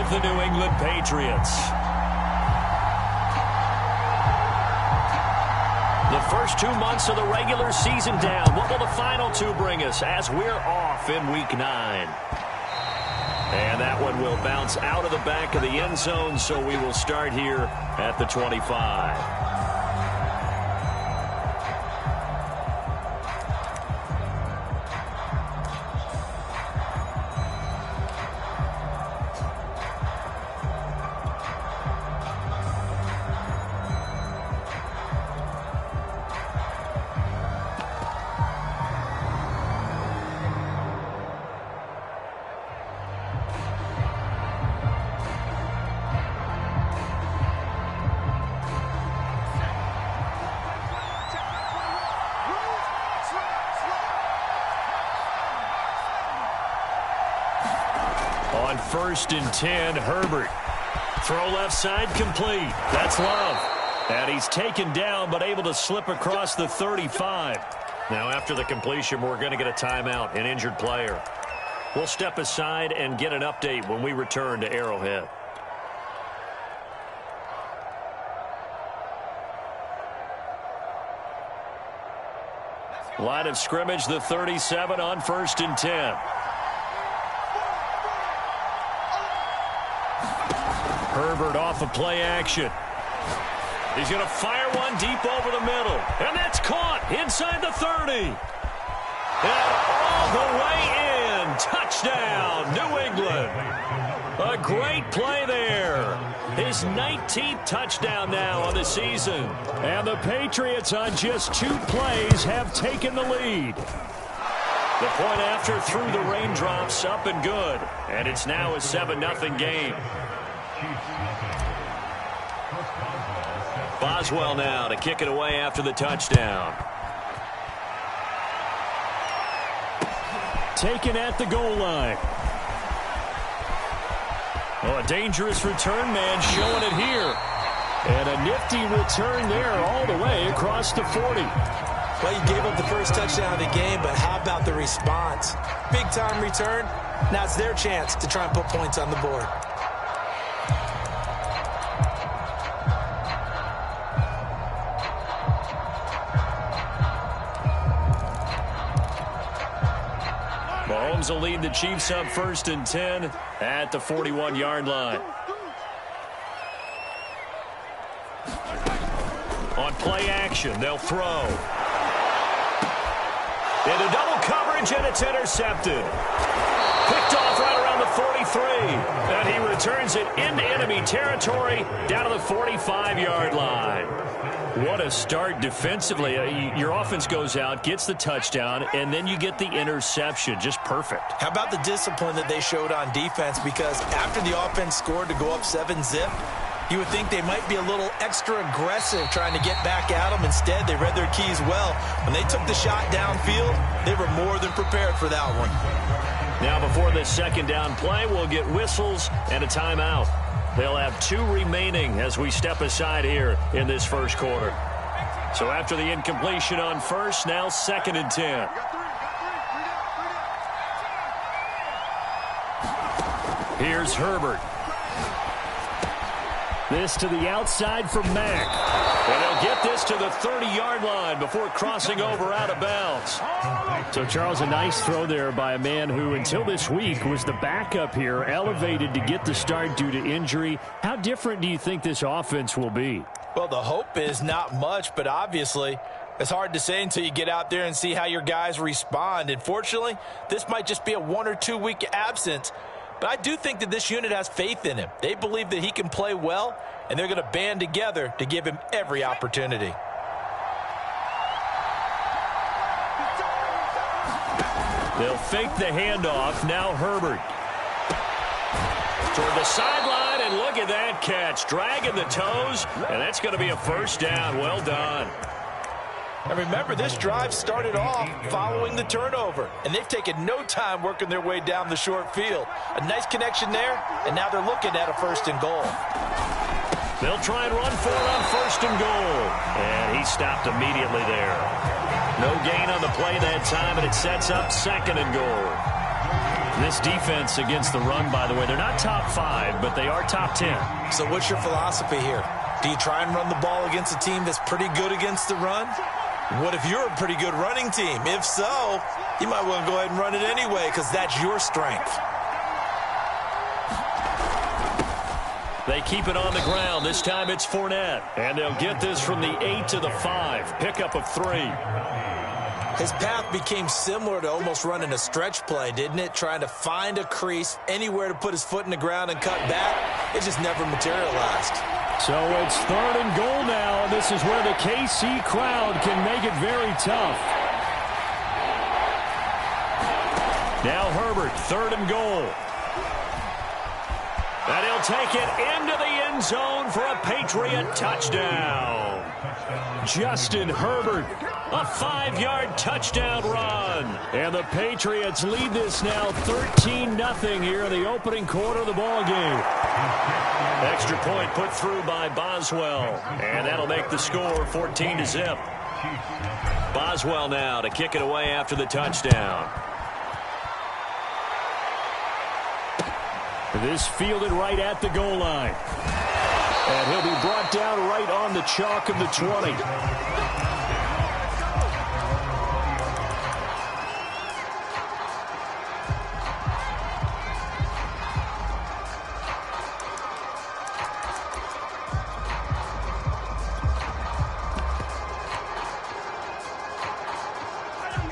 with the New England Patriots. The first 2 months of the regular season down. What will the final two bring us as we're off in Week 9? And that one will bounce out of the back of the end zone, so we will start here at the 25. On 1st and 10, Herbert. Throw left side complete. That's Love. And he's taken down but able to slip across the 35. Now after the completion, we're going to get a timeout, an injured player. We'll step aside and get an update when we return to Arrowhead. Line of scrimmage, the 37 on 1st and 10. Herbert off of play action. He's going to fire one deep over the middle. And that's caught inside the 30. And all the way in. Touchdown, New England. A great play there. His 19th touchdown now on the season. And the Patriots on just 2 plays have taken the lead. The point after through the raindrops, up and good. And it's now a 7-0 game. Boswell now to kick it away after the touchdown. Taken at the goal line. Oh, a dangerous return man showing it here. And a nifty return there all the way across the 40. Well, you gave up the first touchdown of the game, but how about the response? Big-time return. Now it's their chance to try and put points on the board. Mahomes will lead the Chiefs up 1st and 10 at the 41-yard line. On play action, they'll throw. Into double coverage, and it's intercepted. Picked off right around the 43. And he returns it into enemy territory down to the 45-yard line. What a start defensively. Your offense goes out, gets the touchdown, and then you get the interception. Just perfect. How about the discipline that they showed on defense? Because after the offense scored to go up 7-zip, you would think they might be a little extra aggressive trying to get back at them. Instead, they read their keys well. When they took the shot downfield, they were more than prepared for that one. Now before this second down play, we'll get whistles and a timeout. They'll have 2 remaining as we step aside here in this first quarter. So after the incompletion on first, now 2nd and 10. Here's Herbert. This to the outside for Mack. And they'll get this to the 30-yard line before crossing over out of bounds. So, Charles, a nice throw there by a man who, until this week, was the backup here, elevated to get the start due to injury. How different do you think this offense will be? Well, the hope is not much, but obviously it's hard to say until you get out there and see how your guys respond. And fortunately, this might just be a 1 or 2 week absence. But I do think that this unit has faith in him. They believe that he can play well, and they're going to band together to give him every opportunity. They'll fake the handoff. Now Herbert. Toward the sideline, and look at that catch. Dragging the toes, and that's going to be a first down. Well done. And remember, this drive started off following the turnover, and they've taken no time working their way down the short field. A nice connection there, and now they're looking at a 1st and goal. They'll try and run for it on 1st and goal. And he stopped immediately there. No gain on the play that time, and it sets up 2nd and goal. This defense against the run, by the way, they're not top 5, but they are top 10. So what's your philosophy here? Do you try and run the ball against a team that's pretty good against the run? What if you're a pretty good running team? If so, you might want to go ahead and run it anyway because that's your strength. They keep it on the ground. This time it's Fournette. And they'll get this from the 8 to the 5. Pickup of 3. His path became similar to almost running a stretch play, didn't it? Trying to find a crease, anywhere to put his foot in the ground and cut back. It just never materialized. So it's 3rd and goal now, and this is where the KC crowd can make it very tough. Now Herbert, 3rd and goal. And he'll take it into the end zone for a Patriot touchdown. Justin Herbert, a 5-yard touchdown run. And the Patriots lead this now 13-0 here in the opening quarter of the ball game. Extra point put through by Boswell. And that'll make the score 14-0. Boswell now to kick it away after the touchdown. This fielded right at the goal line. And he'll be brought down right on the chalk of the 20.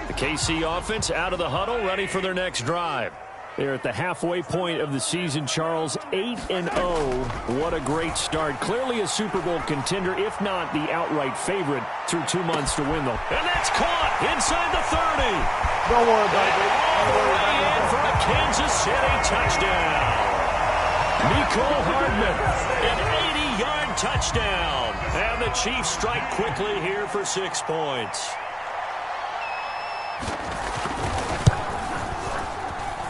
The KC offense out of the huddle, ready for their next drive. They're at the halfway point of the season, Charles, 8-0. What a great start. Clearly a Super Bowl contender, if not the outright favorite, through 2 months to win, though. And that's caught inside the 30. Don't worry about it. All the way in for a Kansas City touchdown. Mecole Hardman, an 80-yard touchdown. And the Chiefs strike quickly here for 6 points.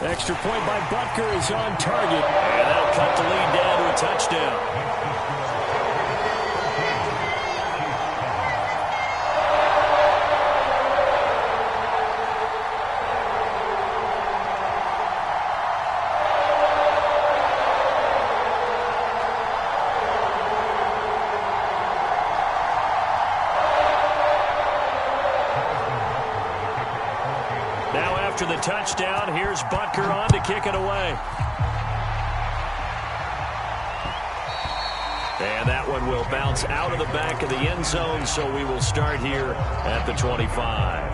Extra point by Butker is on target. And that'll cut the lead down to a touchdown. After the touchdown, here's Butker on to kick it away. And that one will bounce out of the back of the end zone, so we will start here at the 25.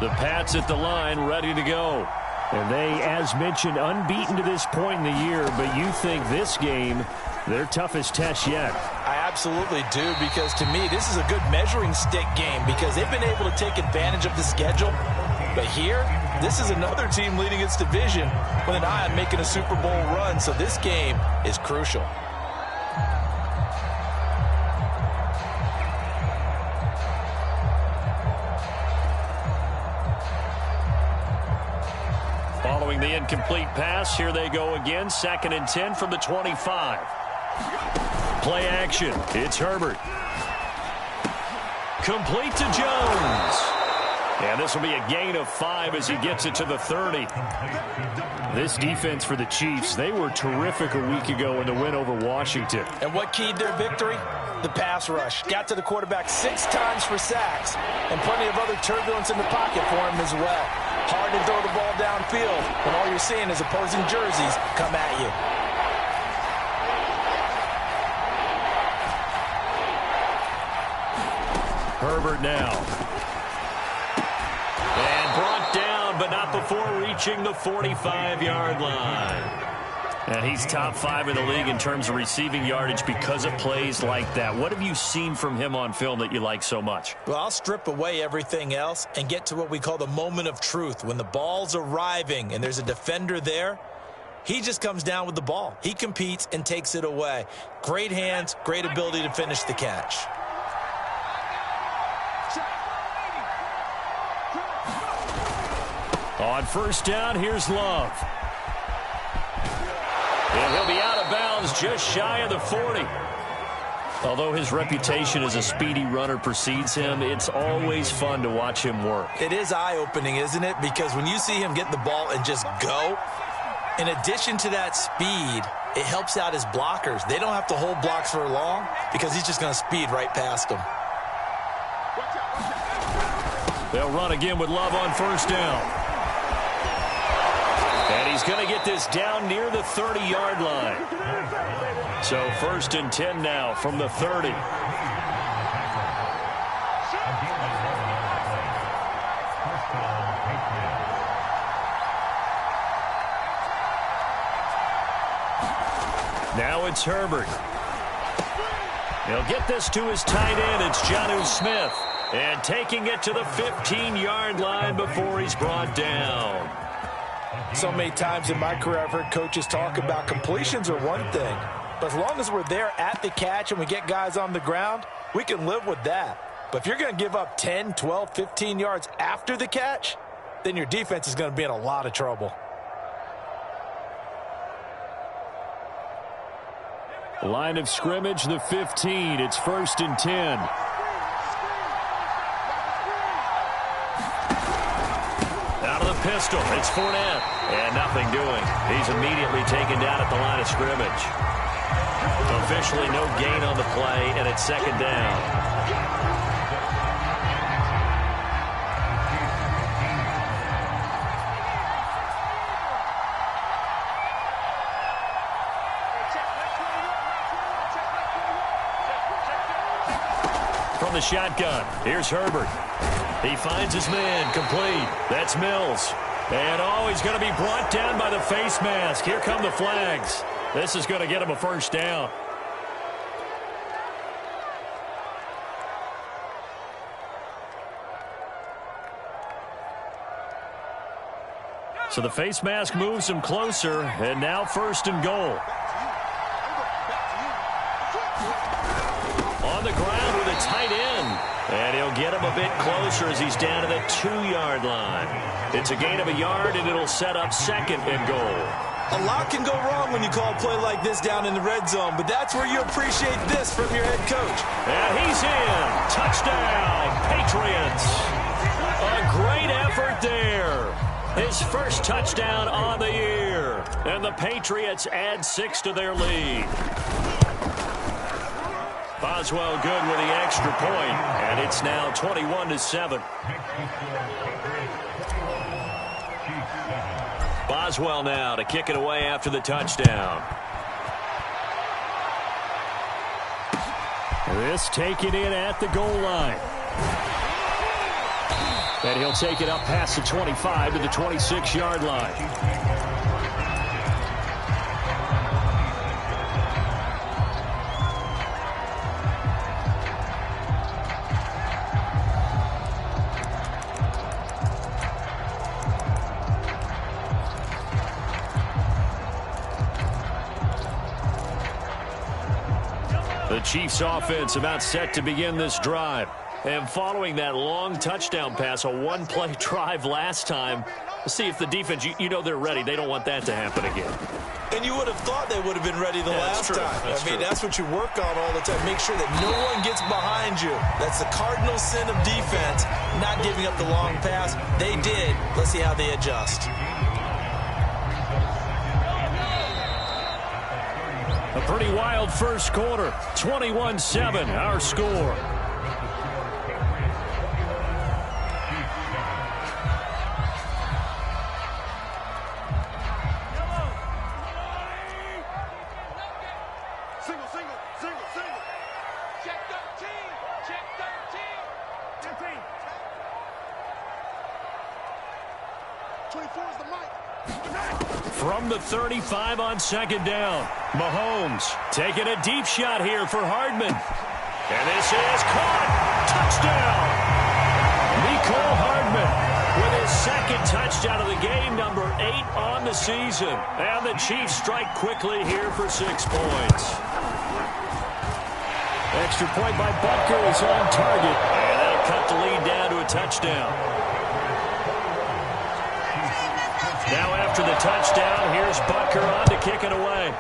The Pats at the line, ready to go. And they, as mentioned, unbeaten to this point in the year, but you think this game, their toughest test yet. I absolutely do, because to me, this is a good measuring stick game because they've been able to take advantage of the schedule. But here, this is another team leading its division with an eye on making a Super Bowl run, so this game is crucial. Following the incomplete pass, here they go again. 2nd and 10 from the 25. Play action. It's Herbert. Complete to Jones. And this will be a gain of 5 as he gets it to the 30. This defense for the Chiefs, they were terrific a week ago in the win over Washington. And what keyed their victory? The pass rush. Got to the quarterback 6 times for sacks, and plenty of other turbulence in the pocket for him as well. Hard to throw the ball downfield when all you're seeing is opposing jerseys come at you. Herbert now. And brought down, but not before reaching the 45-yard line. And he's top 5 in the league in terms of receiving yardage because of plays like that. What have you seen from him on film that you like so much? Well, I'll strip away everything else and get to what we call the moment of truth. When the ball's arriving and there's a defender there, he just comes down with the ball. He competes and takes it away. Great hands, great ability to finish the catch. On first down, here's Love. And he'll be out of bounds just shy of the 40. Although his reputation as a speedy runner precedes him, it's always fun to watch him work. It is eye-opening, isn't it? Because when you see him get the ball and just go, in addition to that speed, it helps out his blockers. They don't have to hold blocks for long because he's just going to speed right past them. They'll run again with Love on first down. And he's going to get this down near the 30-yard line. So 1st and 10 now from the 30. Now it's Herbert. He'll get this to his tight end. It's Jonnu Smith. And taking it to the 15-yard line before he's brought down. So many times in my career I've heard coaches talk about completions are one thing. But as long as we're there at the catch and we get guys on the ground, we can live with that. But if you're going to give up 10, 12, 15 yards after the catch, then your defense is going to be in a lot of trouble. Line of scrimmage, the 15. It's 1st and 10. Out of the pistol, it's Fournette. And nothing doing. He's immediately taken down at the line of scrimmage. Officially no gain on the play, and it's 2nd down. From the shotgun, here's Herbert. He finds his man, complete. That's Mills. And he's going to be brought down by the face mask. Here come the flags. This is going to get him a first down. So the face mask moves him closer, and now 1st and goal. On the ground with a tight end. And he'll get him a bit closer as he's down to the 2-yard line. It's a gain of a yard, and it'll set up 2nd and goal. A lot can go wrong when you call a play like this down in the red zone, but that's where you appreciate this from your head coach. And he's in. Touchdown, Patriots. A great effort there. His first touchdown on the year. And the Patriots add 6 to their lead. Boswell good with the extra point, and it's now 21-7. Boswell now to kick it away after the touchdown. This taken in at the goal line. And he'll take it up past the 25 to the 26-yard line. The Chiefs offense about set to begin this drive. And following that long touchdown pass, a one-play drive last time, let's see if the defense, you know they're ready. They don't want that to happen again. And you would have thought they would have been ready the last time. I mean, that's what you work on all the time. Make sure that no one gets behind you. That's the cardinal sin of defense, not giving up the long pass. They did. Let's see how they adjust. A pretty wild first quarter. 21-7, our score. From the 35 on 2nd down, Mahomes taking a deep shot here for Hardman. And this is caught. Touchdown. Mecole Hardman with his 2nd touchdown of the game, number 8 on the season. And the Chiefs strike quickly here for 6 points. Extra point by Butker is on target. And that'll cut the lead down to a touchdown. Now after the touchdown, here's Butker on to kick it away.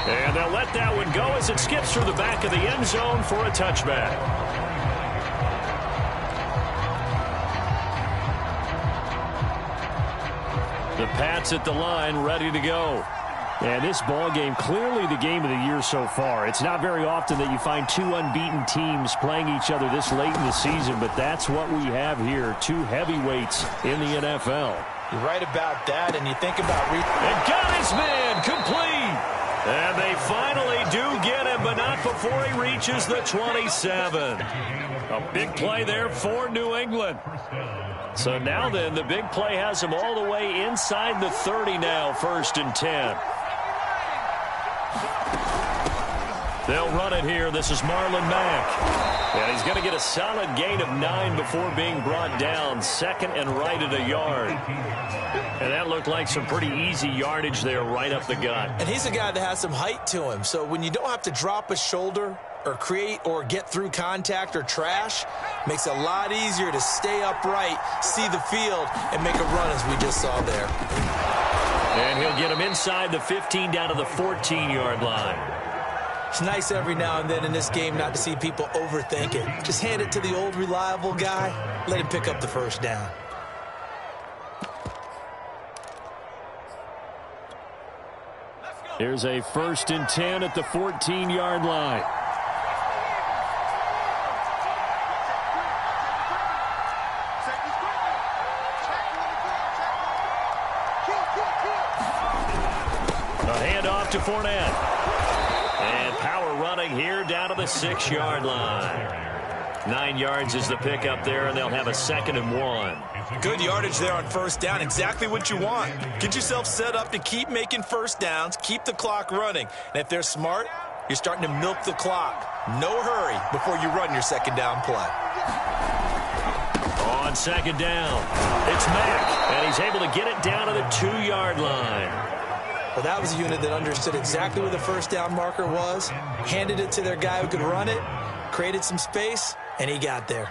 And they'll let that one go as it skips through the back of the end zone for a touchback. The Pats at the line, ready to go. And this ball game, clearly the game of the year so far. It's not very often that you find two unbeaten teams playing each other this late in the season, but that's what we have here, two heavyweights in the NFL. You're right about that, and you think about... And got his man, complete! And they finally do get him, but not before he reaches the 27. A big play there for New England. So now then, the big play has him all the way inside the 30 now, 1st and 10. They'll run it here. This is Marlon Mack. And he's going to get a solid gain of 9 before being brought down. 2nd and right at a yard. And that looked like some pretty easy yardage there right up the gut. And he's a guy that has some height to him. So when you don't have to drop a shoulder or create or get through contact or trash, makes it a lot easier to stay upright, see the field, and make a run as we just saw there. And he'll get him inside the 15 down to the 14-yard line. It's nice every now and then in this game not to see people overthink it. Just hand it to the old reliable guy. Let him pick up the first down. Here's a 1st and 10 at the 14-yard line. A handoff to Fournette. And power running here down to the 6-yard line. 9 yards is the pickup there, and they'll have a 2nd and 1. Good yardage there on first down. Exactly what you want. Get yourself set up to keep making first downs, keep the clock running. And if they're smart, you're starting to milk the clock. No hurry before you run your 2nd down play. On 2nd down, it's Mack, and he's able to get it down to the 2-yard line. Well, that was a unit that understood exactly where the first down marker was, handed it to their guy who could run it, created some space, and he got there.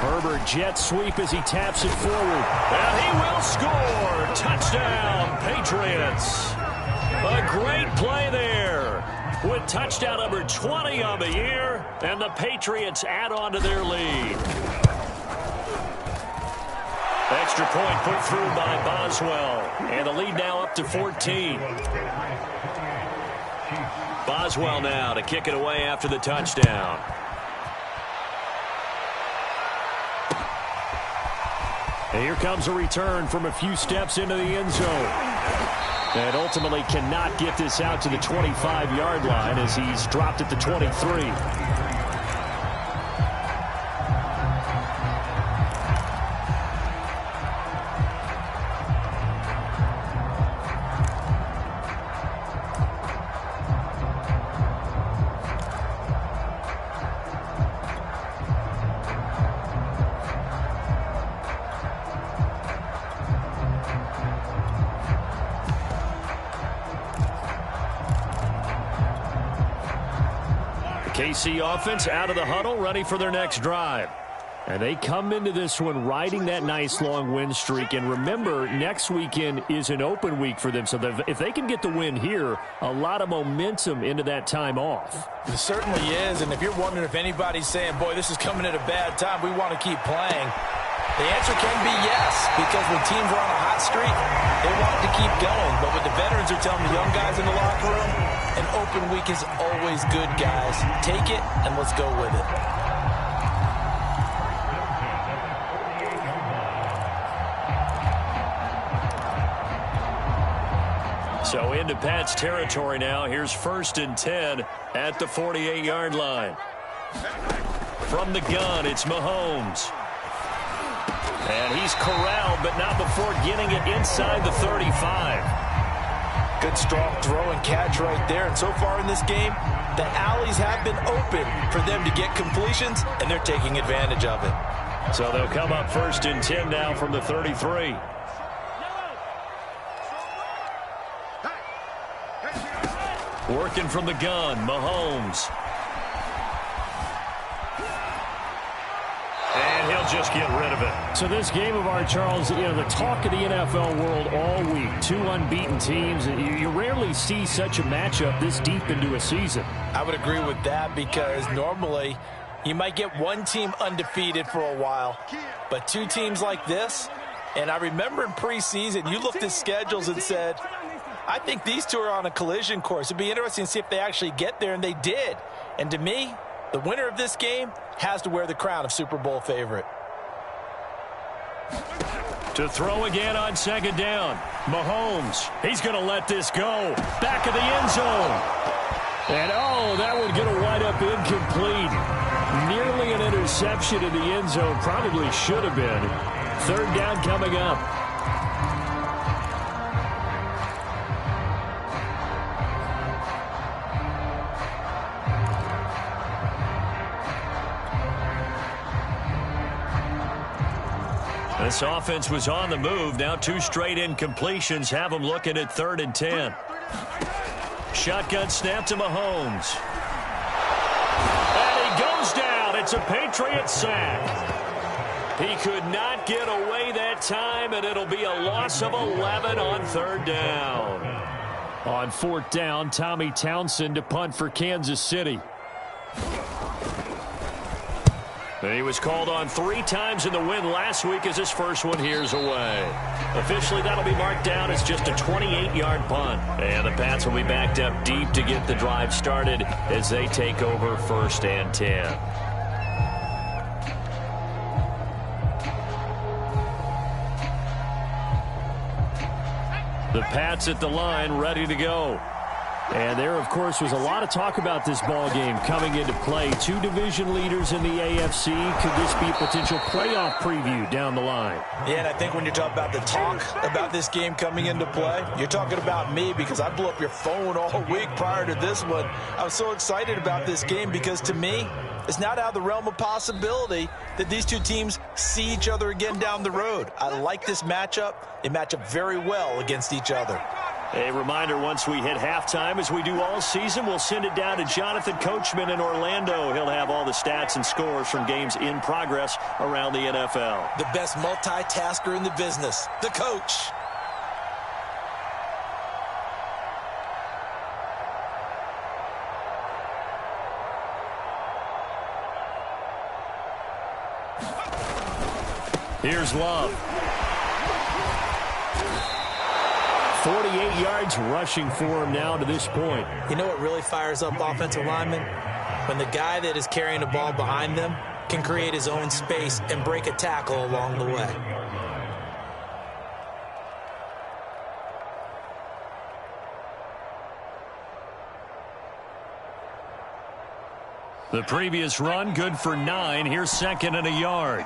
Herbert jet sweep as he taps it forward. And he will score. Touchdown, Patriots. A great play there with touchdown number 20 on the year, and the Patriots add on to their lead. Extra point put through by Boswell, and the lead now up to 14. Boswell now to kick it away after the touchdown. And here comes a return from a few steps into the end zone. And ultimately cannot get this out to the 25-yard line as he's dropped at the 23. KC offense out of the huddle, ready for their next drive. And they come into this one riding that nice long win streak. And remember, next weekend is an open week for them. So if they can get the win here, a lot of momentum into that time off. It certainly is. And if you're wondering if anybody's saying, boy, this is coming at a bad time, we want to keep playing, the answer can be yes, because when teams are on a hot streak, they want to keep going. But what the veterans are telling the young guys in the locker room, an open week is always good, guys. Take it, and let's go with it. So into Pat's territory now. Here's 1st and 10 at the 48-yard line. From the gun, it's Mahomes. And he's corralled, but not before getting it inside the 35. Good strong throw and catch right there. And so far in this game, the alleys have been open for them to get completions, and they're taking advantage of it. So they'll come up 1st and 10 now from the 33. Working from the gun, Mahomes. they'll just get rid of it. So this game of ours, Charles, you know, the talk of the NFL world all week. Two unbeaten teams. You rarely see such a matchup this deep into a season. I would agree with that because normally you might get one team undefeated for a while, but two teams like this, and I remember in preseason you looked at schedules and said, I think these two are on a collision course. It'd be interesting to see if they actually get there, and they did. And to me, the winner of this game has to wear the crown of Super Bowl favorite. To throw again on second down. Mahomes, he's going to let this go. Back of the end zone. And, oh, that one going to wind up incomplete. Nearly an interception in the end zone. Probably should have been. Third down coming up. This offense was on the move. Now two straight incompletions have them looking at 3rd and 10. Shotgun snap to Mahomes. And he goes down. It's a Patriot sack. He could not get away that time, and it'll be a loss of 11 on 3rd down. On 4th down, Tommy Townsend to punt for Kansas City. And he was called on 3 times in the win last week as his first one here's away. Officially, that'll be marked down as just a 28-yard punt. And the Pats will be backed up deep to get the drive started as they take over 1st and 10. The Pats at the line, ready to go. And there, of course, was a lot of talk about this ball game coming into play. Two division leaders in the AFC. Could this be a potential playoff preview down the line? Yeah, and I think when you're talking about the talk about this game coming into play, you're talking about me because I blew up your phone all week prior to this one. I was so excited about this game because, to me, it's not out of the realm of possibility that these two teams see each other again down the road. I like this matchup. They match up very well against each other. A reminder, once we hit halftime, as we do all season, we'll send it down to Jonathan Coachman in Orlando. He'll have all the stats and scores from games in progress around the NFL. The best multitasker in the business, the coach. Here's Love. 48 yards rushing for him now to this point. You know what really fires up offensive linemen? When the guy that is carrying the ball behind them can create his own space and break a tackle along the way. The previous run, good for 9. Here's 2nd and a yard.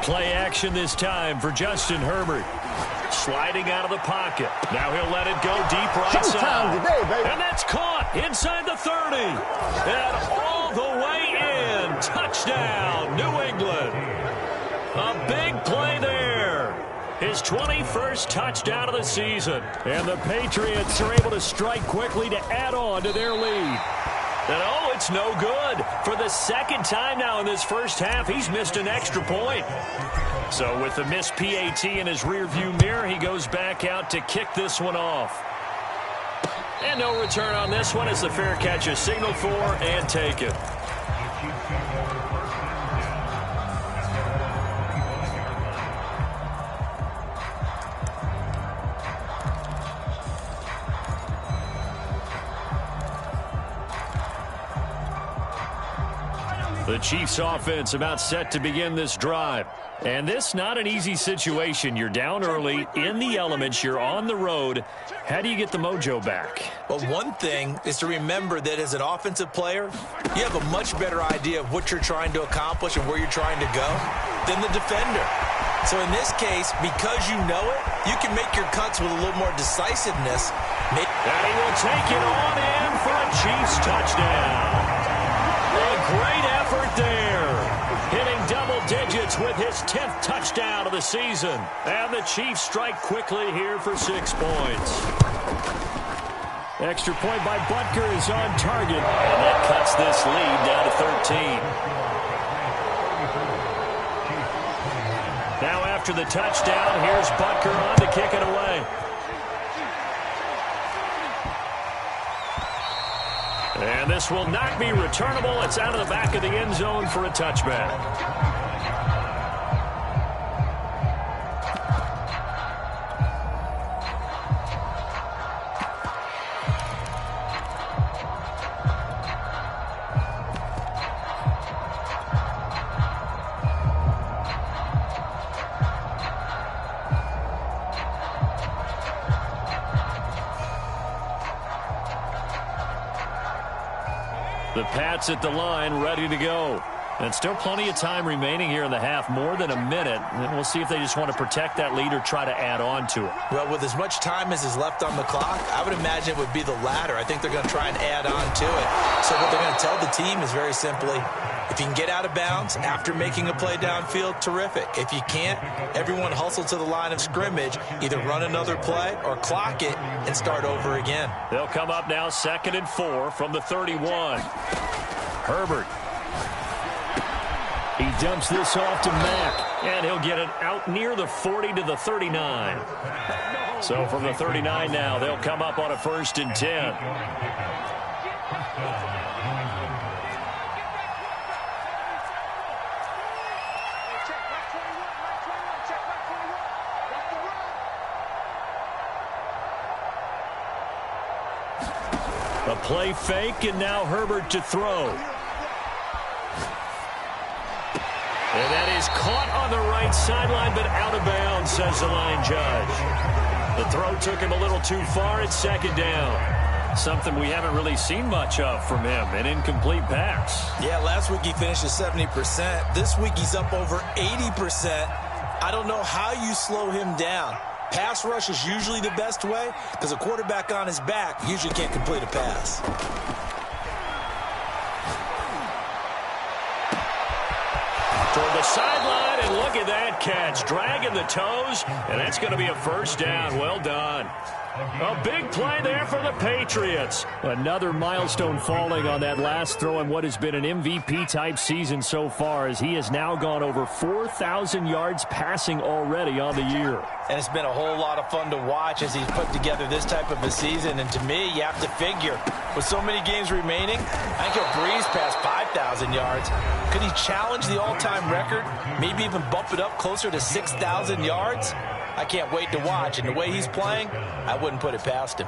Play action this time for Justin Herbert. Sliding out of the pocket. Now he'll let it go deep right side. Today, and that's caught inside the 30. And all the way in. Touchdown, New England. A big play there. His 21st touchdown of the season. And the Patriots are able to strike quickly to add on to their lead. And, oh, it's no good. For the 2nd time now in this first half, he's missed an extra point. So with the missed PAT in his rearview mirror, he goes back out to kick this one off. And no return on this one as the fair catch is signaled for and taken. The Chiefs offense about set to begin this drive. And this not an easy situation. You're down early, in the elements, you're on the road. How do you get the mojo back? Well, one thing is to remember that as an offensive player, you have a much better idea of what you're trying to accomplish and where you're trying to go than the defender. So in this case, because you know it, you can make your cuts with a little more decisiveness. And he will take it on in for a Chiefs touchdown. A great effort there. Hitting double digits with his 10th touchdown of the season. And the Chiefs strike quickly here for 6 points. Extra point by Butker is on target. And that cuts this lead down to 13. after the touchdown. Here's Butker on to kick it away. And this will not be returnable. It's out of the back of the end zone for a touchback. The Pats at the line, ready to go. And still plenty of time remaining here in the half, more than a minute. And we'll see if they just want to protect that lead or try to add on to it. Well, with as much time as is left on the clock, I would imagine it would be the latter. I think they're going to try and add on to it. So what they're going to tell the team is very simply, if you can get out of bounds after making a play downfield, terrific. If you can't, everyone hustle to the line of scrimmage, either run another play or clock it and start over again. They'll come up now 2nd and 4 from the 31. Herbert. He dumps this off to Mack, and he'll get it out near the 40 to the 39. So from the 39 now, they'll come up on a 1st and 10. A play fake, and now Herbert to throw. And that is caught on the right sideline, but out of bounds, says the line judge. The throw took him a little too far at 2nd down. Something we haven't really seen much of from him, an incomplete pass. Yeah, last week he finished at 70%. This week he's up over 80%. I don't know how you slow him down. Pass rush is usually the best way because a quarterback on his back usually can't complete a pass. Toward the sideline, and look at that catch. Dragging the toes, and that's going to be a 1st down. Well done. A big play there for the Patriots. Another milestone falling on that last throw in what has been an MVP-type season so far, as he has now gone over 4,000 yards passing already on the year. And it's been a whole lot of fun to watch as he's put together this type of a season. And to me, you have to figure, with so many games remaining, I think he'll breeze past 5,000 yards. Could he challenge the all-time record? Maybe even bump it up closer to 6,000 yards? I can't wait to watch, and the way he's playing, I wouldn't put it past him.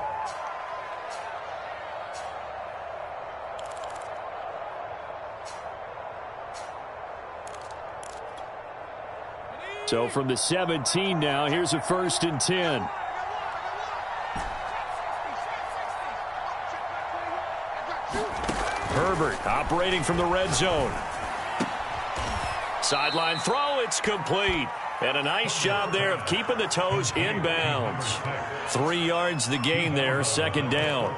So from the 17 now, here's a 1st and 10. Herbert operating from the red zone. Sideline throw, it's complete. And a nice job there of keeping the toes in bounds. 3 yards the gain there, 2nd down.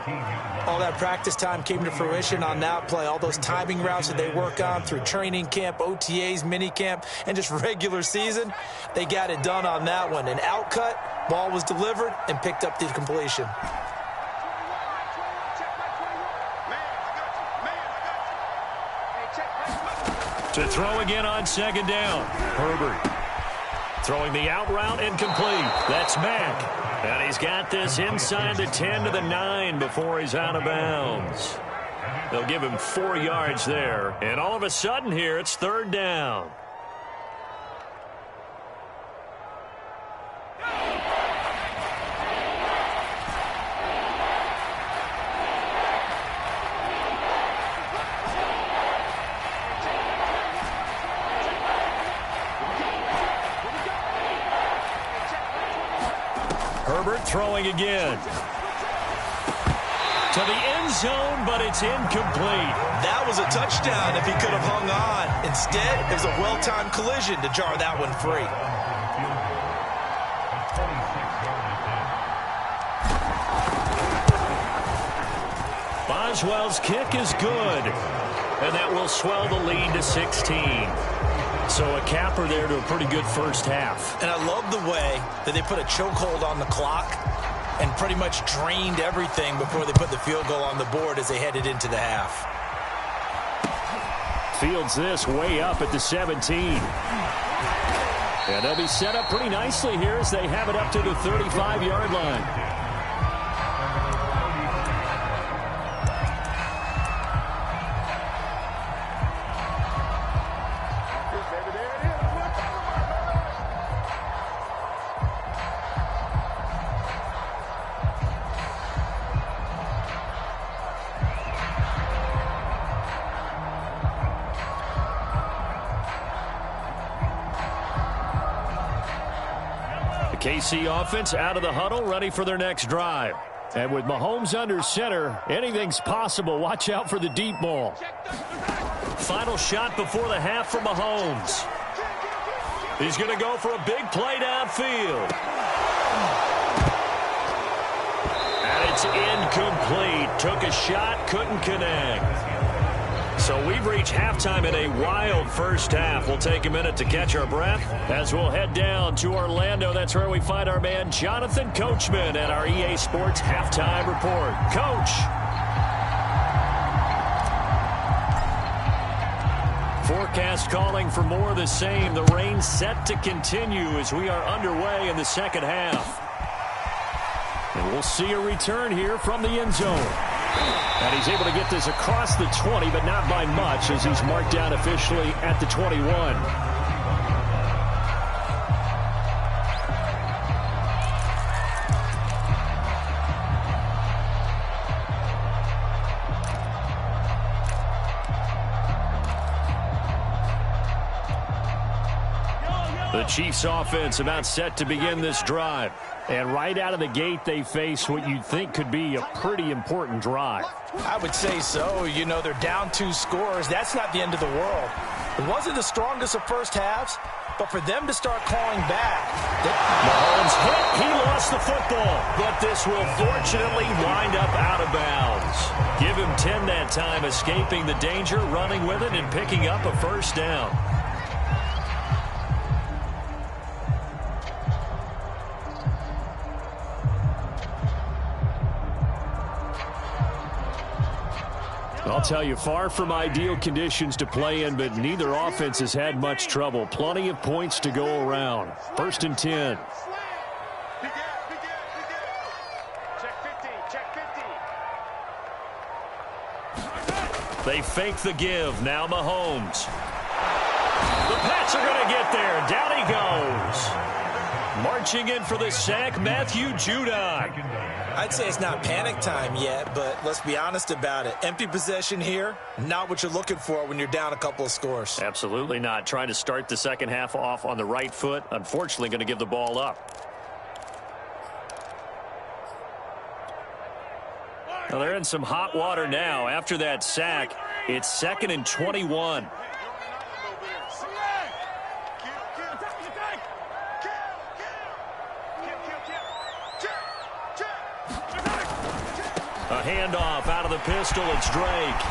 All that practice time came to fruition on that play. All those timing routes that they work on through training camp, OTAs, minicamp, and just regular season, they got it done on that one. An outcut, ball was delivered, and picked up the completion. To throw again on 2nd down. Herbert throwing the out route, incomplete. That's Mack. And he's got this inside the 10 to the 9 before he's out of bounds. They'll give him 4 yards there. And all of a sudden here, it's 3rd down. Herbert throwing again. To the end zone, but it's incomplete. That was a touchdown if he could have hung on. Instead, it was a well-timed collision to jar that one free. Boswell's kick is good, and that will swell the lead to 16. So a capper there to a pretty good first half. And I love the way that they put a chokehold on the clock and pretty much drained everything before they put the field goal on the board as they headed into the half. Fields this way up at the 17. And they'll be set up pretty nicely here as they have it up to the 35-yard line. KC offense out of the huddle, ready for their next drive. And with Mahomes under center, anything's possible. Watch out for the deep ball. Final shot before the half for Mahomes. He's going to go for a big play downfield. And it's incomplete. Took a shot, couldn't connect. So we've reached halftime in a wild first half. We'll take a minute to catch our breath as we'll head down to Orlando. That's where we find our man Jonathan Coachman at our EA Sports Halftime Report. Coach. Forecast calling for more of the same. The rain set to continue as we are underway in the second half. And we'll see a return here from the end zone. And he's able to get this across the 20, but not by much as he's marked down officially at the 21. The Chiefs offense about set to begin this drive. And right out of the gate, they face what you'd think could be a pretty important drive. I would say so. You know, they're down 2 scores. That's not the end of the world. It wasn't the strongest of first halves, but for them to start calling back. Mahomes hit. He lost the football. But this will fortunately wind up out of bounds. Give him 10 that time, escaping the danger, running with it, and picking up a first down. I'll tell you, far from ideal conditions to play in, but neither offense has had much trouble. Plenty of points to go around. 1st and 10. They fake the give. Now Mahomes. The Pats are going to get there. Down he goes. Marching in for the sack, Matthew Judon. I'd say it's not panic time yet, but let's be honest about it. Empty possession here, not what you're looking for when you're down a couple of scores. Absolutely not. Trying to start the second half off on the right foot. Unfortunately, going to give the ball up. Well, they're in some hot water now. After that sack, it's 2nd and 21. A handoff out of the pistol. It's Drake.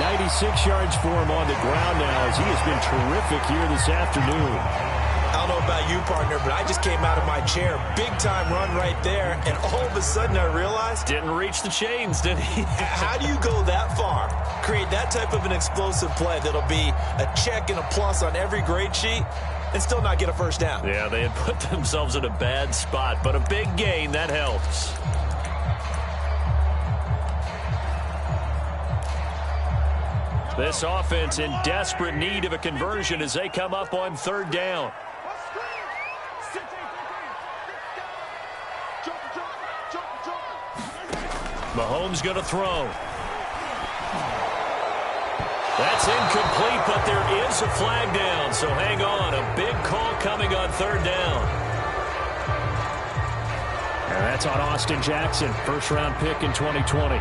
96 yards for him on the ground now as he has been terrific here this afternoon. I don't know about you, partner, but I just came out of my chair. Big-time run right there, and all of a sudden I realized... Didn't reach the chains, did he? How do you go that far? Create that type of an explosive play that'll be a check and a plus on every grade sheet and still not get a first down. Yeah, they had put themselves in a bad spot, but a big gain, that helps. This offense in desperate need of a conversion as they come up on 3rd down. Mahomes going to throw. That's incomplete, but there is a flag down, so hang on. A big call coming on 3rd down. And that's on Austin Jackson, first-round pick in 2020.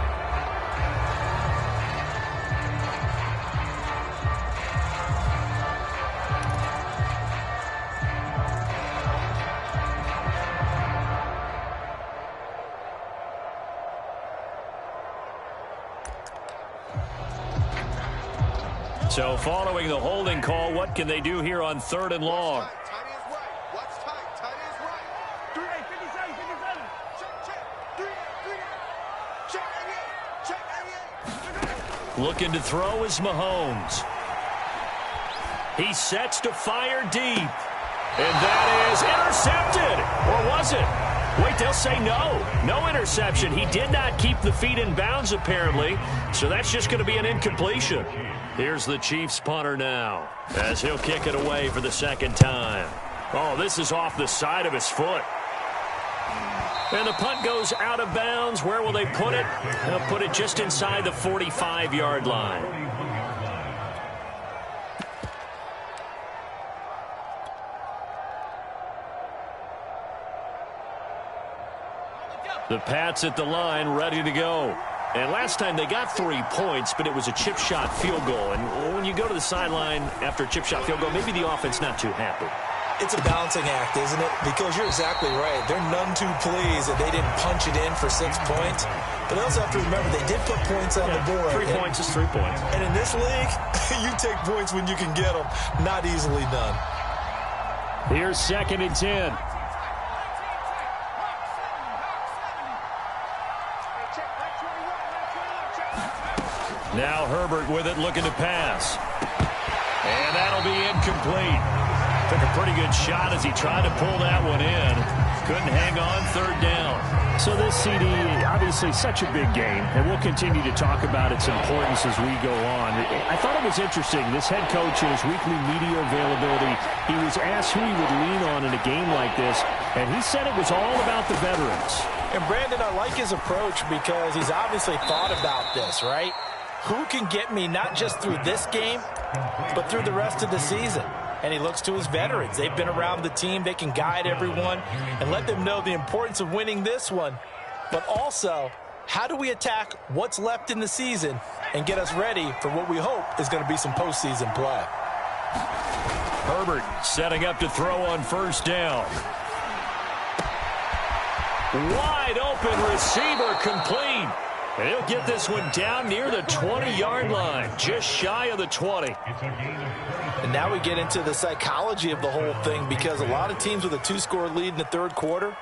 So following the holding call, what can they do here on 3rd and long? Looking to throw is Mahomes. He sets to fire deep. And that is intercepted. Or was it? Wait, they'll say no. No interception. He did not keep the feet in bounds, apparently. So that's just going to be an incompletion. Here's the Chiefs punter now, as he'll kick it away for the second time. Oh, this is off the side of his foot. And the punt goes out of bounds. Where will they put it? They'll put it just inside the 45-yard line. The Pats at the line, ready to go. And last time they got 3 points, but it was a chip shot field goal. And when you go to the sideline after a chip shot field goal, maybe the offense not too happy. It's a balancing act, isn't it? Because you're exactly right. They're none too pleased that they didn't punch it in for 6 points. But they also have to remember they did put points on the board. 3 points is 3 points. And in this league, you take points when you can get them. Not easily done. Here's 2nd and 10. Now Herbert with it, looking to pass. And that'll be incomplete. Took a pretty good shot as he tried to pull that one in. Couldn't hang on, 3rd down. So this CD, obviously such a big game, and we'll continue to talk about its importance as we go on. I thought it was interesting. This head coach, in his weekly media availability, he was asked who he would lean on in a game like this, and he said it was all about the veterans. And Brandon, I like his approach because he's obviously thought about this, right? Who can get me not just through this game, but through the rest of the season? And he looks to his veterans. They've been around the team. They can guide everyone and let them know the importance of winning this one. But also, how do we attack what's left in the season and get us ready for what we hope is going to be some postseason play? Herbert setting up to throw on 1st down. Wide open receiver, complete. And he'll get this one down near the 20-yard line, just shy of the 20. And now we get into the psychology of the whole thing, because a lot of teams with a 2-score lead in the 3rd quarter,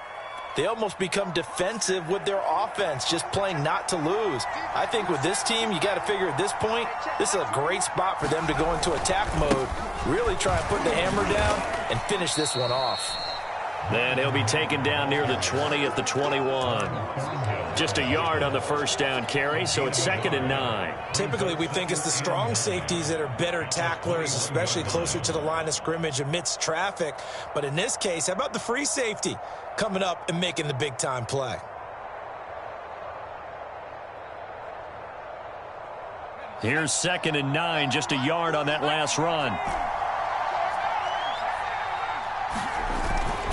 they almost become defensive with their offense, just playing not to lose. I think with this team, you got to figure at this point, this is a great spot for them to go into attack mode, really try and put the hammer down and finish this one off. Then he'll be taken down near the 20 at the 21. Just a yard on the 1st down carry, so it's 2nd and 9. Typically, we think it's the strong safeties that are better tacklers, especially closer to the line of scrimmage amidst traffic. But in this case, how about the free safety coming up and making the big-time play? Here's 2nd and 9, just a yard on that last run.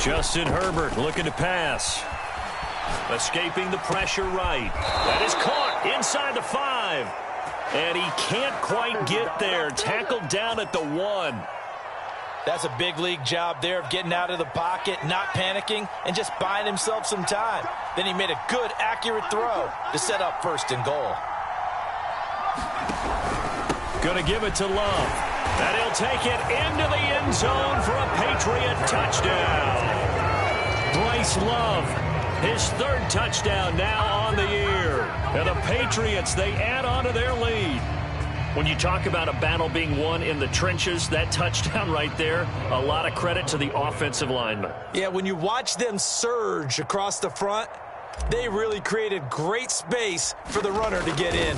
Justin Herbert looking to pass. Escaping the pressure right. That is caught inside the 5. And he can't quite get there. Tackled down at the 1. That's a big league job there of getting out of the pocket, not panicking, and just buying himself some time. Then he made a good, accurate throw to set up 1st and goal. Going to give it to Love. And he'll take it into the end zone for a Patriot touchdown. Bryce Love, his 3rd touchdown now on the year. And the Patriots, they add on to their lead. When you talk about a battle being won in the trenches, that touchdown right there, a lot of credit to the offensive linemen. Yeah, when you watch them surge across the front, they really created great space for the runner to get in.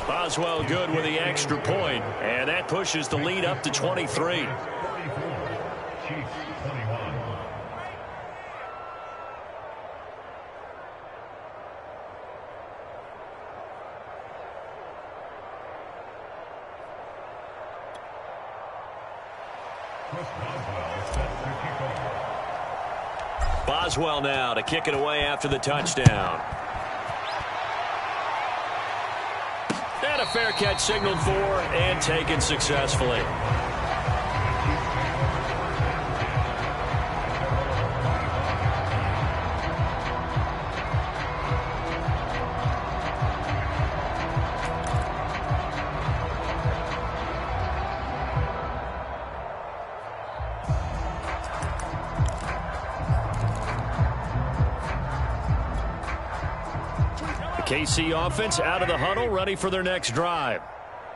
Boswell good with the extra point, and that pushes the lead up to 23. Boswell now to kick it away after the touchdown. And a fair catch signaled for and taken successfully. KC offense out of the huddle, ready for their next drive.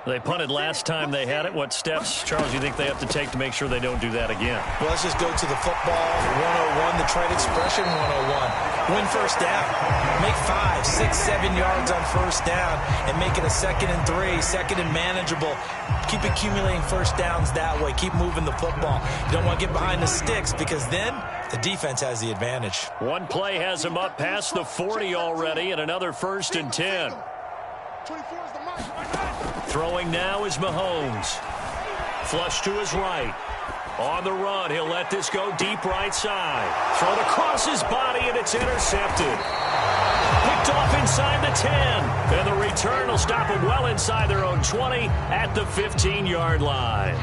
They punted last time they had it. What steps, Charles, you think they have to take to make sure they don't do that again? Well, let's just go to the football 101, the trade expression 101. Win first down. Make 5, 6, 7 yards on first down and make it a 2nd and 3, 2nd and manageable. Keep accumulating first downs that way. Keep moving the football. You don't want to get behind the sticks because then the defense has the advantage. One play has him up past the 40 already and another 1st and 10. Throwing now is Mahomes. Flush to his right. On the run, he'll let this go deep right side. Thrown across his body, and it's intercepted. Picked off inside the 10. And the return will stop him well inside their own 20 at the 15-yard line.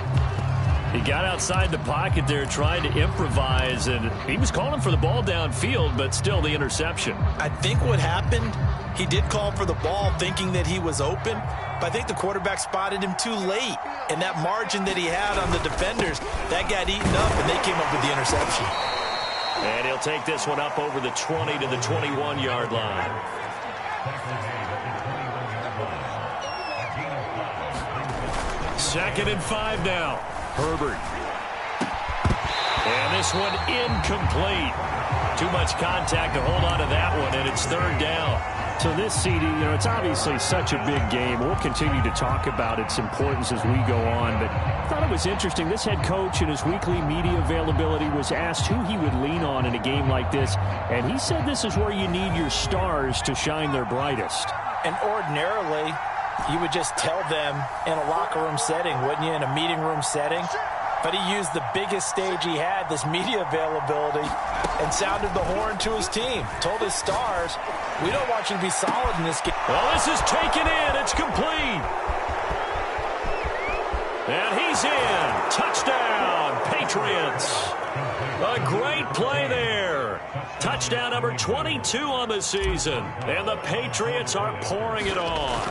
He got outside the pocket there trying to improvise, and he was calling for the ball downfield, but still the interception. I think what happened, he did call for the ball thinking that he was open, but I think the quarterback spotted him too late. And that margin that he had on the defenders, that got eaten up, and they came up with the interception. And he'll take this one up over the 20 to the 21-yard line. Second and 5 now. Herbert. And this one incomplete. Too much contact to hold on to that one, and it's 3rd down. So this, CD, it's obviously such a big game. We'll continue to talk about its importance as we go on, but I thought it was interesting. This head coach in his weekly media availability was asked who he would lean on in a game like this, and he said this is where you need your stars to shine their brightest. And ordinarily, you would just tell them in a locker room setting, wouldn't you, in a meeting room setting? But he used the biggest stage he had, this media availability, and sounded the horn to his team. Told his stars, we don't want you to be solid in this game. Well, this is taken in. It's complete. And he's in. Touchdown, Patriots. A great play there. Touchdown number 22 on the season. And the Patriots are pouring it on.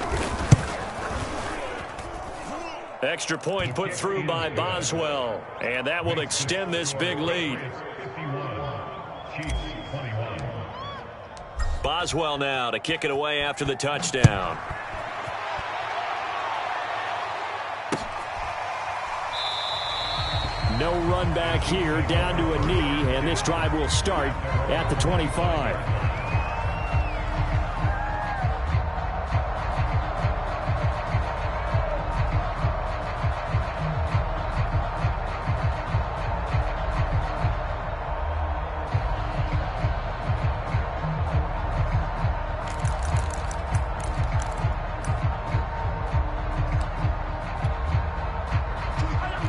Extra point put through by Boswell. And that will extend this big lead. Boswell now to kick it away after the touchdown. No run back here, down to a knee, and this drive will start at the 25.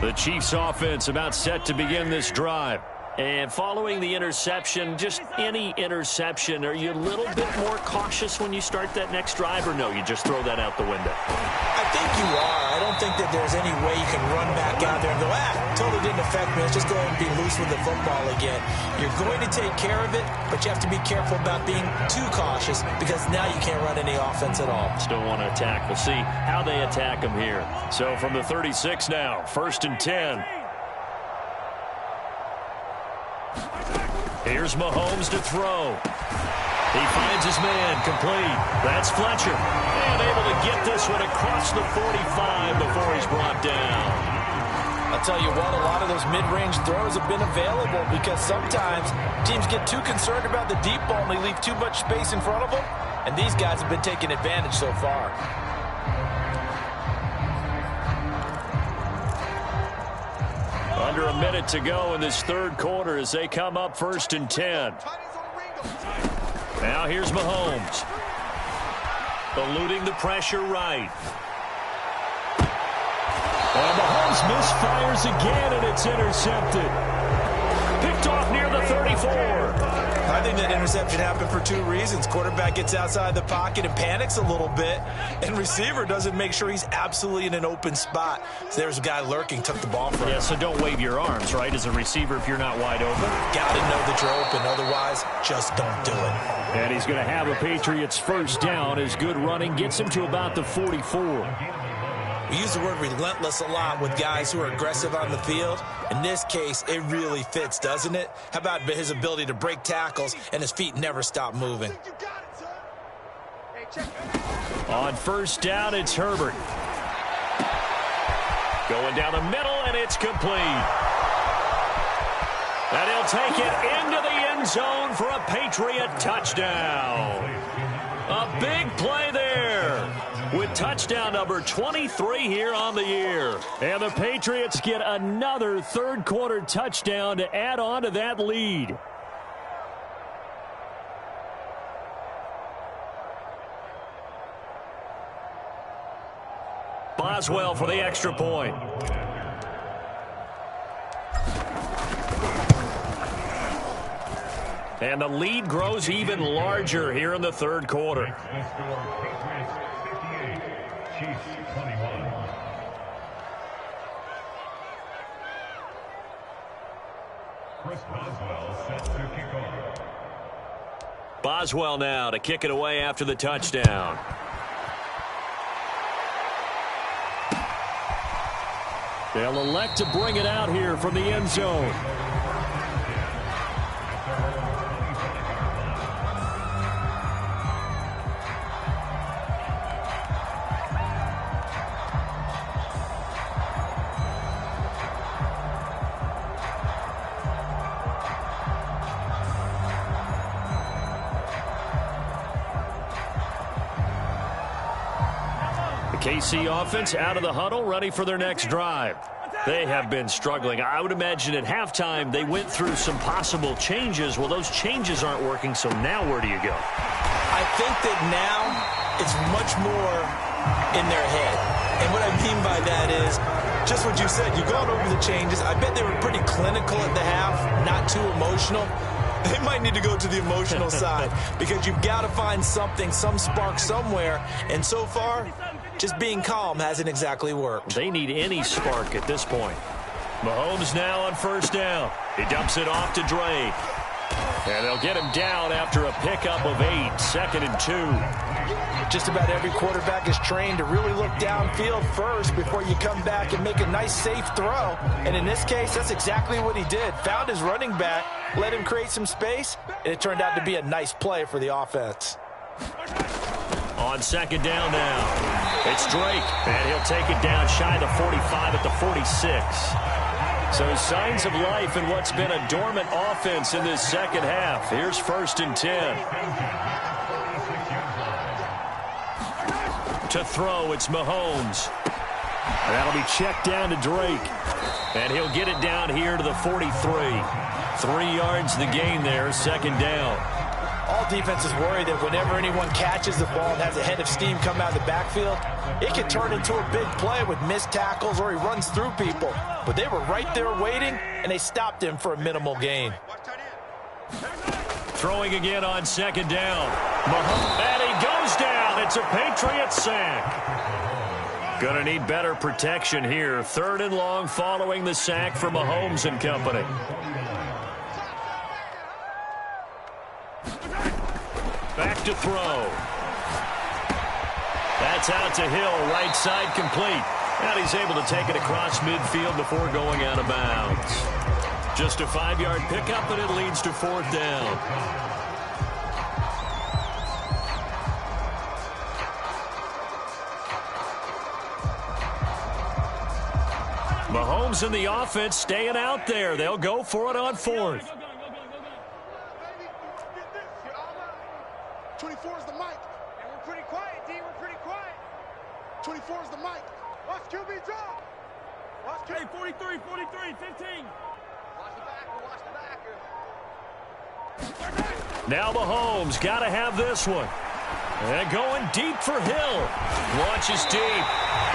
The Chiefs offense about set to begin this drive. And following the interception, just any interception, are you a little bit more cautious when you start that next drive, or no, you just throw that out the window? I think you are. I don't think that there's any way you can run back out there and go, totally didn't affect me. Let's just go ahead and be loose with the football again. You're going to take care of it, but you have to be careful about being too cautious because now you can't run any offense at all. Still want to attack. We'll see how they attack them here. So from the 36 now, 1st and 10. Here's Mahomes to throw. He finds his man, complete. That's Fletcher. And able to get this one across the 45 before he's brought down. I'll tell you what, a lot of those mid-range throws have been available because sometimes teams get too concerned about the deep ball and they leave too much space in front of them. And these guys have been taking advantage so far. Under a minute to go in this 3rd quarter as they come up 1st and 10. Now here's Mahomes. Eluding the pressure right. And Mahomes misfires again, and it's intercepted. Picked off near the 34. I think that interception happened for 2 reasons. Quarterback gets outside the pocket and panics a little bit, and receiver doesn't make sure he's absolutely in an open spot. So there's a guy lurking, took the ball from him. Yeah, so don't wave your arms, right, as a receiver if you're not wide open. Got to know that you're open. Otherwise, just don't do it. And he's going to have a Patriots first down as good running gets him to about the 44. We use the word relentless a lot with guys who are aggressive on the field. In this case, it really fits, doesn't it? How about his ability to break tackles and his feet never stop moving? On first down, it's Herbert. Going down the middle, and it's complete. And he'll take it into the end zone for a Patriot touchdown. A big play there with touchdown number 23 here on the year. And the Patriots get another third-quarter touchdown to add on to that lead. Boswell for the extra point. And the lead grows even larger here in the third quarter. Boswell now to kick it away after the touchdown. They'll elect to bring it out here from the end zone. KC offense out of the huddle, ready for their next drive. They have been struggling. I would imagine at halftime they went through some possible changes. Well, those changes aren't working, so now where do you go? I think that now it's much more in their head. And what I mean by that is just what you said. You've gone over the changes. I bet they were pretty clinical at the half, not too emotional. They might need to go to the emotional side because you've got to find something, some spark somewhere. And so far, just being calm hasn't exactly worked. They need any spark at this point. Mahomes now on first down. He dumps it off to Drake. And they'll get him down after a pickup of 8, 2nd and 2. Just about every quarterback is trained to really look downfield first before you come back and make a nice, safe throw. And in this case, that's exactly what he did. Found his running back, let him create some space, and it turned out to be a nice play for the offense. On second down now, it's Drake, and he'll take it down shy of the 45 at the 46. So signs of life in what's been a dormant offense in this second half. Here's 1st and 10. To throw, it's Mahomes. That'll be checked down to Drake. And he'll get it down here to the 43. 3 yards the gain there, second down. All defenses worry that whenever anyone catches the ball and has a head of steam come out of the backfield, it can turn into a big play with missed tackles or he runs through people. But they were right there waiting, and they stopped him for a minimal gain. Throwing again on second down. And he goes down. It's a Patriot sack. Gonna need better protection here. 3rd and long following the sack for Mahomes and company. Back to throw. That's out to Hill, right side complete. And he's able to take it across midfield before going out of bounds. Just a 5-yard pickup, and it leads to 4th down. Mahomes and the offense staying out there. They'll go for it on 4th. 24 is the mic. And we're pretty quiet, D. We're pretty quiet. 24 is the mic. Watch QB drop. Watch QB. Hey, 43, 43, 15. Watch the backer. Now Mahomes got to have this one. And going deep for Hill. Launches deep.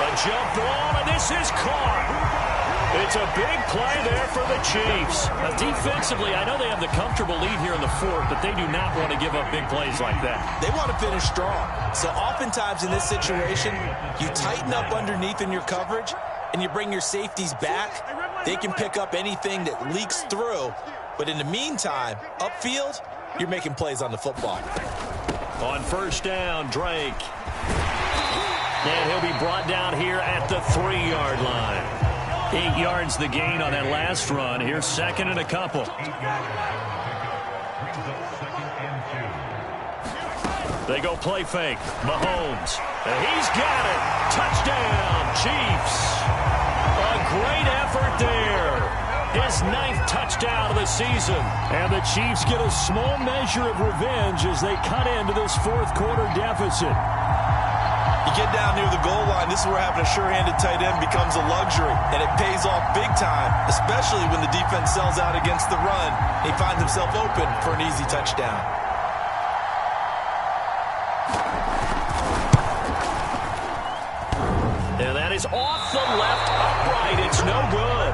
A jump ball, and this is caught. It's a big play there for the Chiefs. Now, defensively, I know they have the comfortable lead here in the 4th, but they do not want to give up big plays like that. They want to finish strong. So oftentimes in this situation, you tighten up underneath in your coverage, and you bring your safeties back. They can pick up anything that leaks through. But in the meantime, upfield, you're making plays on the football. On first down, Drake. And he'll be brought down here at the 3-yard line. 8 yards the gain on that last run. Here's 2nd and a couple. They go play fake. Mahomes. And he's got it. Touchdown, Chiefs. A great effort there. His 9th touchdown of the season. And the Chiefs get a small measure of revenge as they cut into this fourth quarter deficit. You get down near the goal line, this is where having a sure-handed tight end becomes a luxury, and it pays off big time, especially when the defense sells out against the run. He finds himself open for an easy touchdown. And that is off the left upright. It's no good.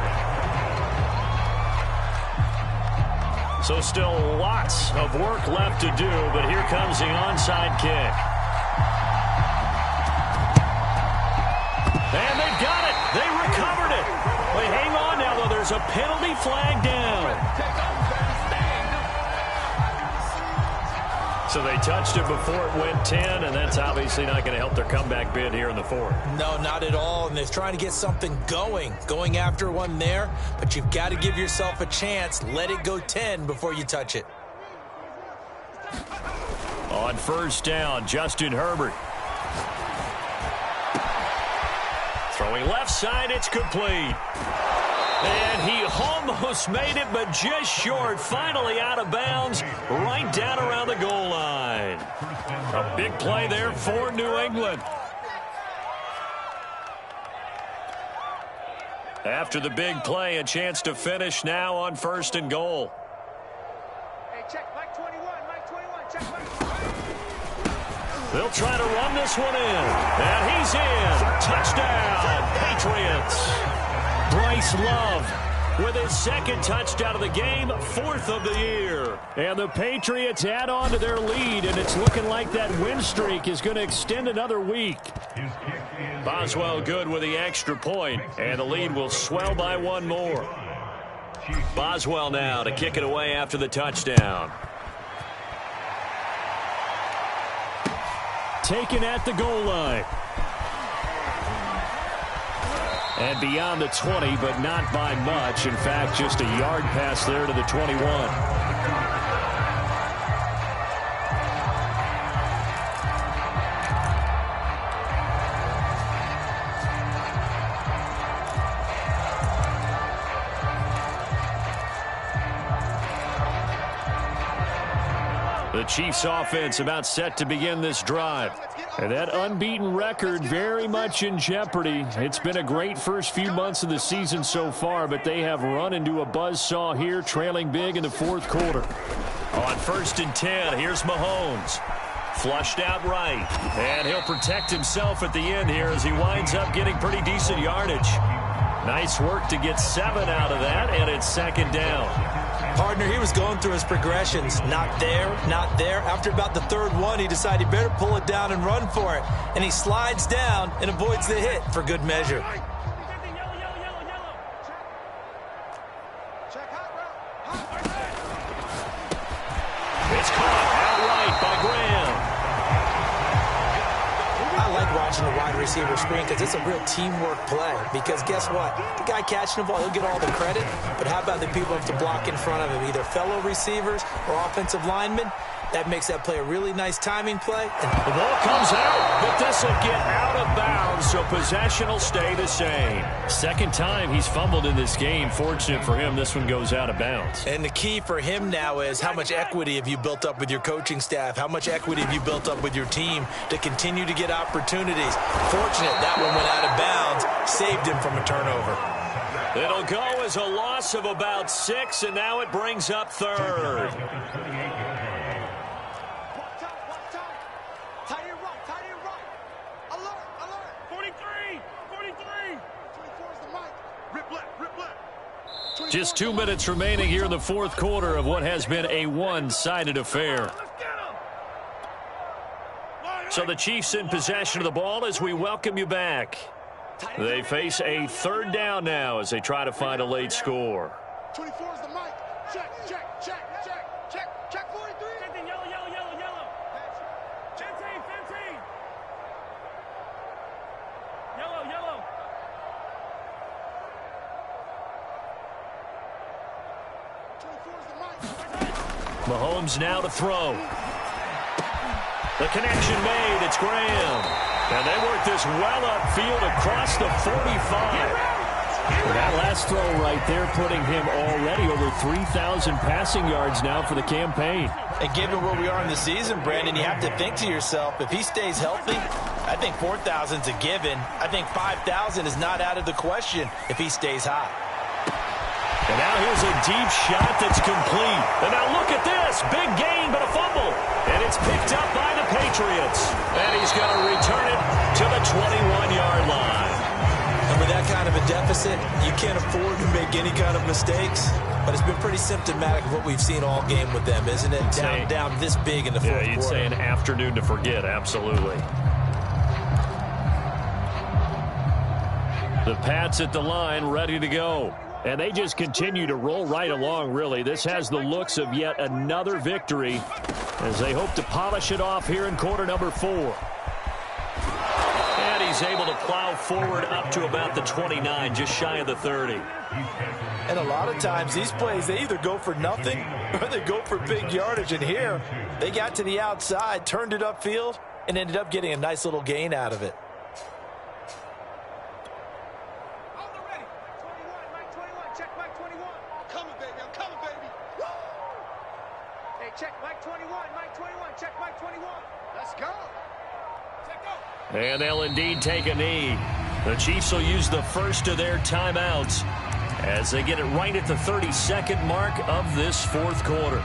So still lots of work left to do, but here comes the onside kick. And they've got it. They recovered it. They hang on now, though. There's a penalty flag down. So they touched it before it went 10, and that's obviously not going to help their comeback bid here in the fourth. No, not at all. And they're trying to get something going after one there. But you've got to give yourself a chance. Let it go 10 before you touch it. On first down, Justin Herbert. Throwing left side, it's complete. And he almost made it, but just short. Finally out of bounds, right down around the goal line. A big play there for New England. After the big play, a chance to finish now on first and goal. Hey, check Mike 21, Mike 21, check Mike. They'll try to run this one in. And he's in. Touchdown, Patriots. Bryce Love with his 2nd touchdown of the game, 4th of the year. And the Patriots add on to their lead, and it's looking like that win streak is going to extend another week. Boswell good with the extra point, and the lead will swell by one more. Boswell now to kick it away after the touchdown. Taken at the goal line. And beyond the 20, but not by much. In fact, just a yard pass there to the 21. The Chiefs offense about set to begin this drive. And that unbeaten record very much in jeopardy. It's been a great first few months of the season so far, but they have run into a buzzsaw here, trailing big in the fourth quarter. On first and 10, here's Mahomes. Flushed out right. And he'll protect himself at the end here as he winds up getting pretty decent yardage. Nice work to get 7 out of that, and it's 2nd down. Partner, he was going through his progressions. Not there, not there. After about the 3rd one, he decided he better pull it down and run for it. And he slides down and avoids the hit for good measure. It's caught outright by Graham. I like watching the wide receiver screen because it's a real teamwork play. Because guess what? The guy catching the ball, he'll get all the credit. But how about the people who have to block in front of him, either fellow receivers or offensive linemen? That makes that play a really nice timing play. The ball comes out, but this will get out of bounds, so possession will stay the same. 2nd time he's fumbled in this game. Fortunate for him, this one goes out of bounds. And the key for him now is how much equity have you built up with your coaching staff? How much equity have you built up with your team to continue to get opportunities? Fortunate that one went out of bounds, saved him from a turnover. It'll go as a loss of about 6, and now it brings up 3rd. Just 2 minutes remaining here in the fourth quarter of what has been a one-sided affair. So the Chiefs in possession of the ball as we welcome you back. They face a 3rd down now as they try to find a late score. 24 is the mic. Check, check, check, check, check, check 43. 15, yellow, yellow, yellow, yellow. 15, 15. Yellow, yellow. Mahomes now to throw. The connection made. It's Graham. And they work this well upfield across the 45. That last throw right there putting him already over 3,000 passing yards now for the campaign. And given where we are in the season, Brandon, you have to think to yourself, if he stays healthy, I think 4,000 is a given. I think 5,000 is not out of the question if he stays hot. And now here's a deep shot that's complete. And now look at this. Big gain, but a fumble. And it's picked up by the Patriots. And he's going to return it to the 21-yard line. And with that kind of a deficit, you can't afford to make any kind of mistakes. But it's been pretty symptomatic of what we've seen all game with them, isn't it? Down this big in the fourth quarter. Yeah, you'd say an afternoon to forget, absolutely. The Pats at the line, ready to go. And they just continue to roll right along, really. This has the looks of yet another victory as they hope to polish it off here in quarter number 4. And he's able to plow forward up to about the 29, just shy of the 30. And a lot of times these plays, they either go for nothing or they go for big yardage. And here, they got to the outside, turned it upfield, and ended up getting a nice little gain out of it. And they'll indeed take a knee. The Chiefs will use the first of their timeouts as they get it right at the 32nd mark of this fourth quarter.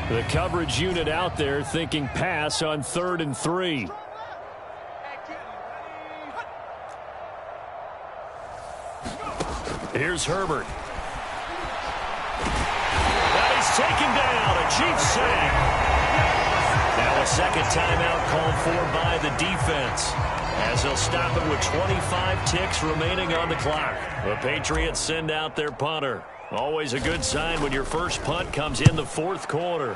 The coverage unit out there thinking pass on 3rd and 3. Here's Herbert. And he's taken down. A Chiefs sack. Now a second timeout called for by the defense as they'll stop it with 25 ticks remaining on the clock. The Patriots send out their punter. Always a good sign when your first punt comes in the fourth quarter.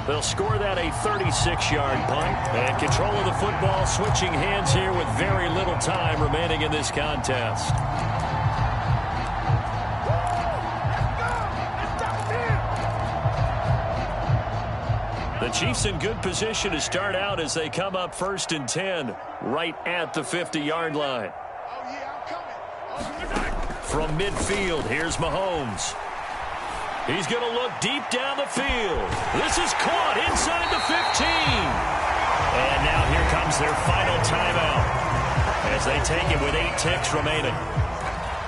They'll score that a 36-yard punt. And control of the football switching hands here with very little time remaining in this contest. The Chiefs in good position to start out as they come up 1st and 10 right at the 50-yard line. From midfield, here's Mahomes. He's going to look deep down the field. This is caught inside the 15. And now here comes their final timeout as they take it with 8 ticks remaining.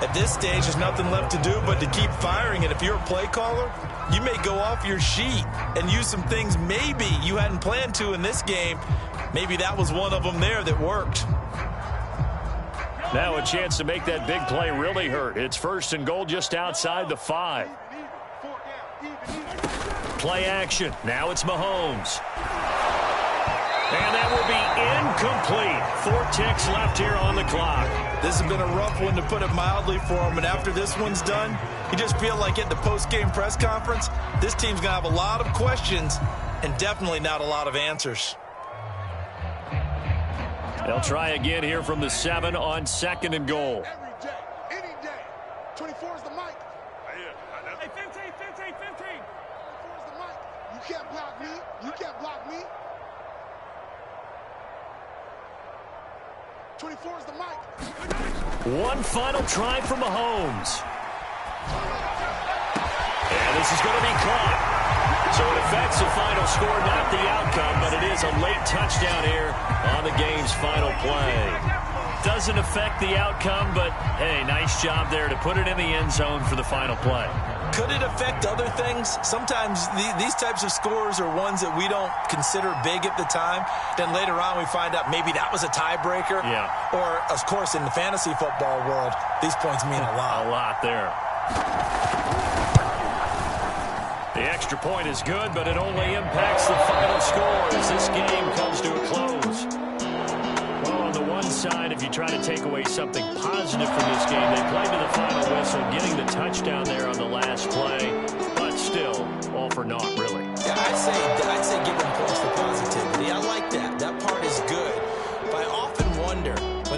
At this stage, there's nothing left to do but to keep firing. And if you're a play caller, you may go off your sheet and use some things maybe you hadn't planned to in this game. Maybe that was one of them there that worked. Now a chance to make that big play really hurt. It's 1st and goal just outside the 5. Play action. Now it's Mahomes. And that will be incomplete. 4 ticks left here on the clock. This has been a rough one, to put it mildly, for him. And after this one's done, you just feel like at the post-game press conference, this team's going to have a lot of questions and definitely not a lot of answers. They'll try again here from the 7 on 2nd and goal. Every day, any day. 24 is the mic. Hey, 15. 24 is the mic. You can't block me. You can't block me. 24 is the mic. One final try for Mahomes. And this is going to be caught. So it affects the final score, not the outcome, but it is a late touchdown here on the game's final play. Doesn't affect the outcome, but, hey, nice job there to put it in the end zone for the final play. Could it affect other things? Sometimes these types of scores are ones that we don't consider big at the time. Then later on we find out maybe that was a tiebreaker. Yeah. Or, of course, in the fantasy football world, these points mean a lot. A lot there. The extra point is good, but it only impacts the final score as this game comes to a close. Well, on the one side, if you try to take away something positive from this game, they played to the final whistle, getting the touchdown there on the last play, but still, all for naught, really. Yeah, I'd say give them points for positivity. I like that. That part is good. But I often wonder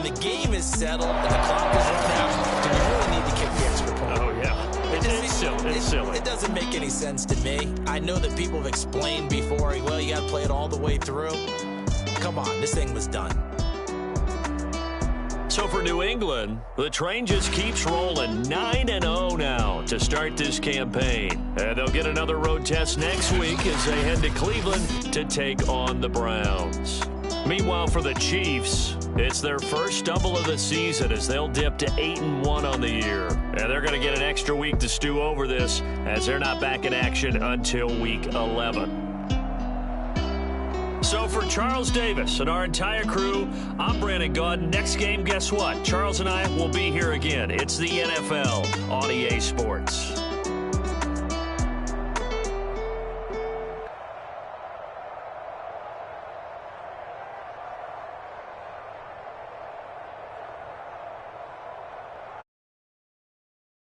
the game is settled and the clock is run out, do we really need to kick the extra point? Oh, yeah. It's silly. It doesn't make any sense to me. I know that people have explained before, well, you got to play it all the way through. Come on, this thing was done. So for New England, the train just keeps rolling 9-0 now to start this campaign. And they'll get another road test next week as they head to Cleveland to take on the Browns. Meanwhile, for the Chiefs, it's their first stumble of the season as they'll dip to 8-1 on the year. And they're going to get an extra week to stew over this as they're not back in action until week 11. So for Charles Davis and our entire crew, I'm Brandon Gaudin. Next game, guess what? Charles and I will be here again. It's the NFL on EA Sports.